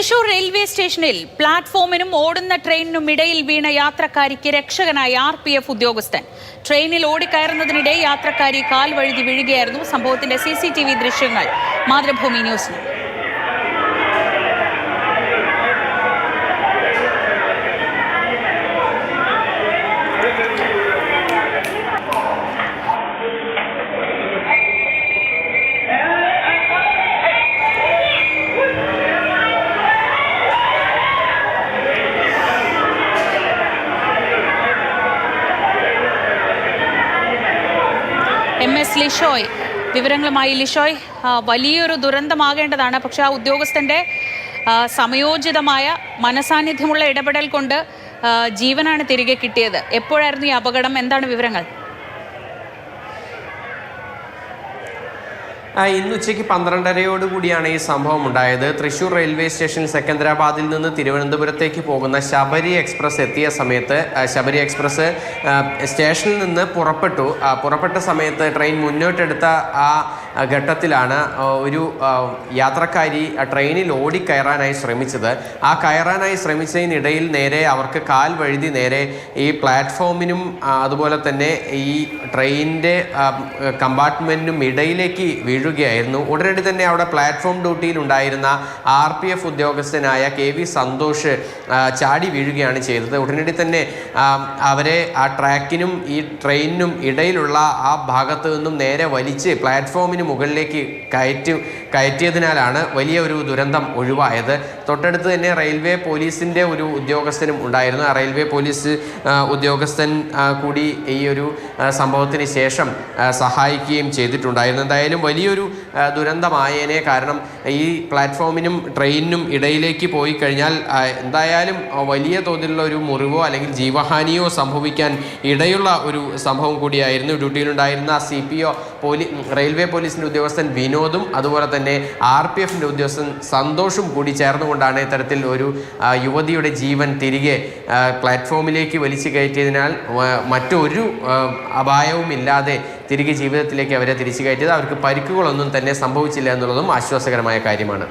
Thrissur railway സ്റ്റേഷനിൽ പ്ലാറ്റ്ഫോമിനും ഓടുന്ന ട്രെയിനിനും ഇടയിൽ വീണ യാത്രക്കാരിക്ക് രക്ഷകനായ RPF ഉദ്യോഗസ്ഥൻ. ട്രെയിനിൽ ഓടിക്കയറുന്നതിനിടെ യാത്രക്കാരി കാൽ വഴുതി വീഴുകയായിരുന്നു. സംഭവത്തിന്റെ CCTV ദൃശ്യങ്ങൾ മാതൃഭൂമി ന്യൂസിന്. MS ലിഷോയ് വിവരങ്ങളുമായി. ലിഷോയ്, വലിയൊരു ദുരന്തമാകേണ്ടതാണ്, പക്ഷെ ആ ഉദ്യോഗസ്ഥന്റെ സമയോചിതമായ മനസാന്നിധ്യമുള്ള ഇടപെടൽ കൊണ്ട് ജീവനാണ് തിരികെ കിട്ടിയത്. എപ്പോഴായിരുന്നു ഈ അപകടം? എന്താണ് വിവരങ്ങൾ? ഇന്ന് ഉച്ചയ്ക്ക് 12:30 ഈ സംഭവം ഉണ്ടായത്. തൃശൂർ റെയിൽവേ സ്റ്റേഷൻ സെക്കന്ദരാബാദിൽ നിന്ന് തിരുവനന്തപുരത്തേക്ക് പോകുന്ന ശബരി എക്സ്പ്രസ് എത്തിയ സമയത്ത് ശബരി എക്സ്പ്രസ് സ്റ്റേഷനിൽ നിന്ന് പുറപ്പെട്ട സമയത്ത് ട്രെയിൻ മുന്നോട്ടെടുത്ത ആ ഘട്ടത്തിലാണ് ഒരു യാത്രക്കാരി ട്രെയിനിൽ ഓടിക്കയറാനായി ശ്രമിച്ചത്. ആ കയറാനായി ശ്രമിച്ചതിനിടയിൽ നേരെ അവർക്ക് കാൽ വഴുതി നേരെ ഈ പ്ലാറ്റ്ഫോമിനും അതുപോലെ തന്നെ ഈ ട്രെയിനിൻ്റെ കമ്പാർട്ട്മെൻറ്റിനും ഇടയിലേക്ക് വീഴുകയായിരുന്നു. ഉടനടി തന്നെ അവിടെ പ്ലാറ്റ്ഫോം ഡ്യൂട്ടിയിൽ ഉണ്ടായിരുന്ന RPF ഉദ്യോഗസ്ഥനായ KV സന്തോഷ് ചാടി വീഴുകയാണ് ചെയ്തത്. ഉടനടി തന്നെ അവരെ ആ ട്രാക്കിനും ഈ ട്രെയിനിനും ഇടയിലുള്ള ആ ഭാഗത്തു നിന്നും നേരെ വലിച്ച് പ്ലാറ്റ്ഫോമിന് മുകളിലേക്ക് കയറ്റിയതിനാലാണ് വലിയ ഒരു ദുരന്തം ഒഴിവായത്. തൊട്ടടുത്ത് തന്നെ റെയിൽവേ പോലീസിൻ്റെ ഒരു ഉദ്യോഗസ്ഥനും ഉണ്ടായിരുന്നു. ആ റെയിൽവേ പോലീസ് ഉദ്യോഗസ്ഥൻ കൂടി ഈ ഒരു സംഭവത്തിന് ശേഷം സഹായിക്കുകയും ചെയ്തിട്ടുണ്ടായിരുന്നു. എന്തായാലും വലിയൊരു ദുരന്തമായേനെ. കാരണം ഈ പ്ലാറ്റ്ഫോമിനും ട്രെയിനിനും ഇടയിലേക്ക് പോയി കഴിഞ്ഞാൽ എന്തായാലും വലിയ തോതിലുള്ള ഒരു മുറിവോ അല്ലെങ്കിൽ ജീവഹാനിയോ സംഭവിക്കാൻ ഇടയുള്ള ഒരു സംഭവം കൂടിയായിരുന്നു. ഡ്യൂട്ടിയിലുണ്ടായിരുന്ന CPO റെയിൽവേ പോലീസിൻ്റെ ഉദ്യോഗസ്ഥൻ വിനോദും അതുപോലെ തന്നെ RPFൻ്റെ ഉദ്യോഗസ്ഥൻ സന്തോഷും കൂടി ചേർന്നുകൊണ്ടാണ് ഇത്തരത്തിൽ ഒരു യുവതിയുടെ ജീവൻ തിരികെ പ്ലാറ്റ്ഫോമിലേക്ക് വലിച്ചു കയറ്റിയതിനാൽ മറ്റൊരു അപായവുമില്ലാതെ തിരികെ ജീവിതത്തിലേക്ക് അവരെ തിരിച്ചു കയറ്റിയത്. അവർക്ക് പരിക്കുകളൊന്നും തന്നെ സംഭവിച്ചില്ല എന്നുള്ളതും ആശ്വാസകരമായ കാര്യമാണ്.